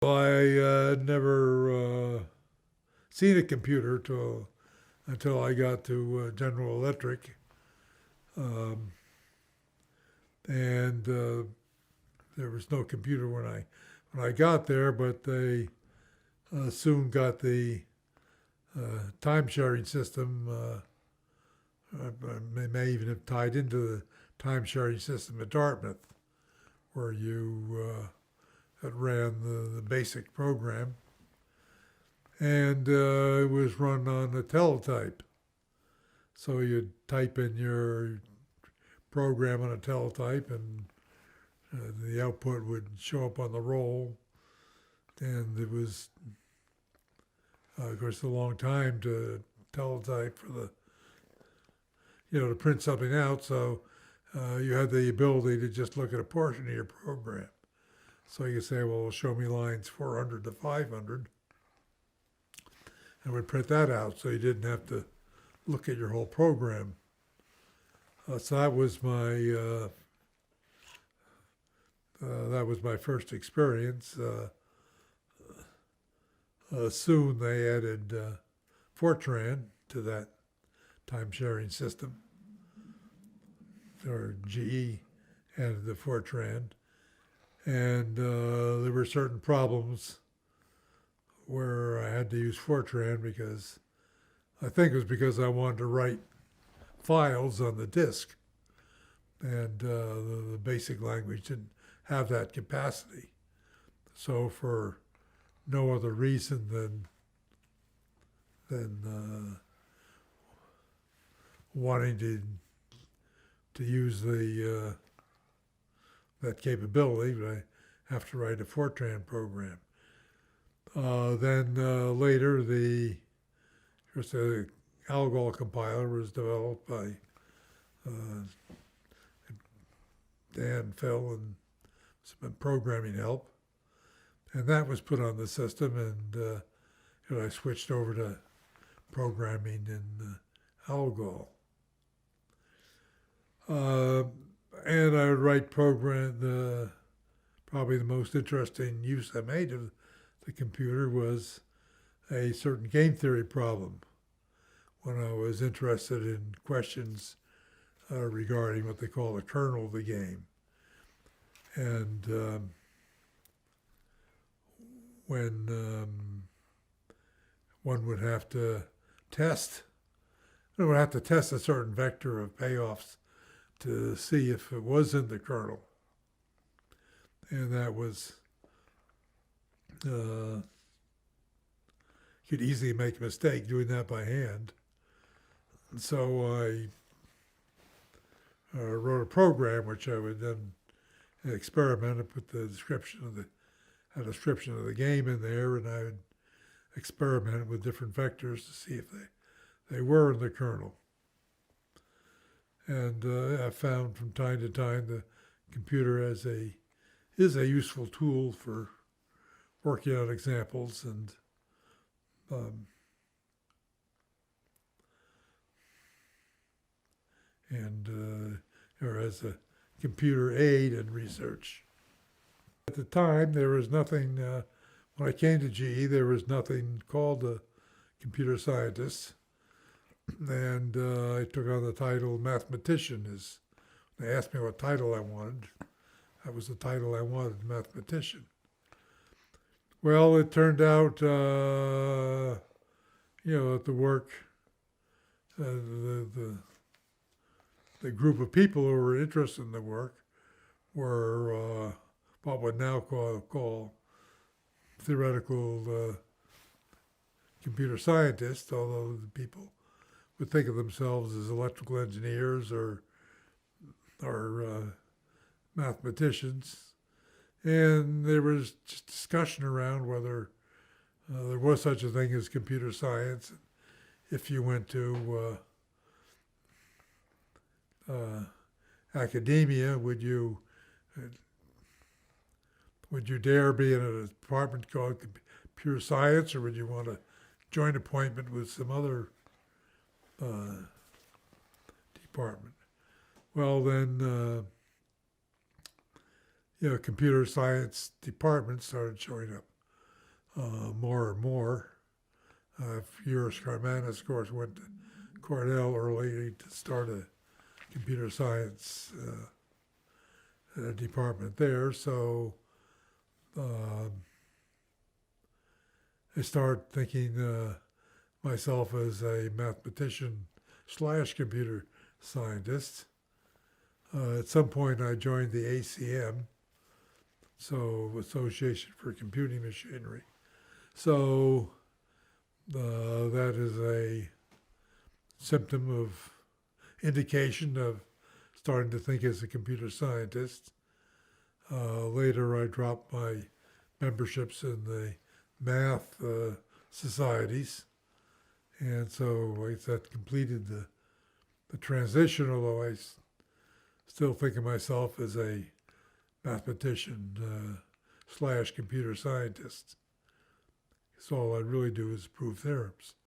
Well, I never seen a computer until I got to General Electric, um, and there was no computer when I got there. But they soon got the time sharing system. May even have tied into the time sharing system at Dartmouth, where you that ran the basic program, and it was run on a teletype. So you'd type in your program on a teletype, and the output would show up on the roll. And it was, of course, a long time to teletype for to print something out. So you had the ability to just look at a portion of your program. So you say, well, show me lines 400 to 500, and would print that out. So you didn't have to look at your whole program. So that was my first experience. Soon they added Fortran to that time sharing system, or GE added the Fortran, and there were certain problems where I had to use Fortran because I think it was because I wanted to write files on the disk, and the basic language didn't have that capacity. So for no other reason than wanting to use the that capability, but I have to write a Fortran program. Then later, the Algol compiler was developed by Dan, Phil, and some programming help, and that was put on the system, and I switched over to programming in Algol. And I would write probably the most interesting use I made of the computer was a certain game theory problem when I was interested in questions regarding what they call the kernel of the game. And when one would have to test a certain vector of payoffs to see if it was in the kernel. And that was, you could easily make a mistake doing that by hand. And so I wrote a program which I would then experiment and put a description of the game in there, and I would experiment with different vectors to see if they were in the kernel. And I found from time to time the computer is a useful tool for working out examples and or as a computer aid in research. At the time, there was nothing. When I came to GE, there was nothing called a computer scientist, and I took on the title mathematician. They asked me what title I wanted. That was the title I wanted, mathematician. Well, it turned out, that the work, the group of people who were interested in the work were what would now call theoretical computer scientists, although the people would think of themselves as electrical engineers or mathematicians. And there was just discussion around whether there was such a thing as computer science. If you went to academia, would you dare be in a department called computer science, or would you want a joint appointment with some other department? Well, then, computer science departments started showing up more and more. Furis Carmanis, of course, went to Cornell early to start a computer science department there. So I started thinking myself as a mathematician slash computer scientist. At some point, I joined the ACM, so Association for Computing Machinery. So that is a symptom of indication of starting to think as a computer scientist. Later, I dropped my memberships in the math societies, and so that completed the transition, although I still think of myself as a mathematician slash computer scientist. So all I really do is prove theorems.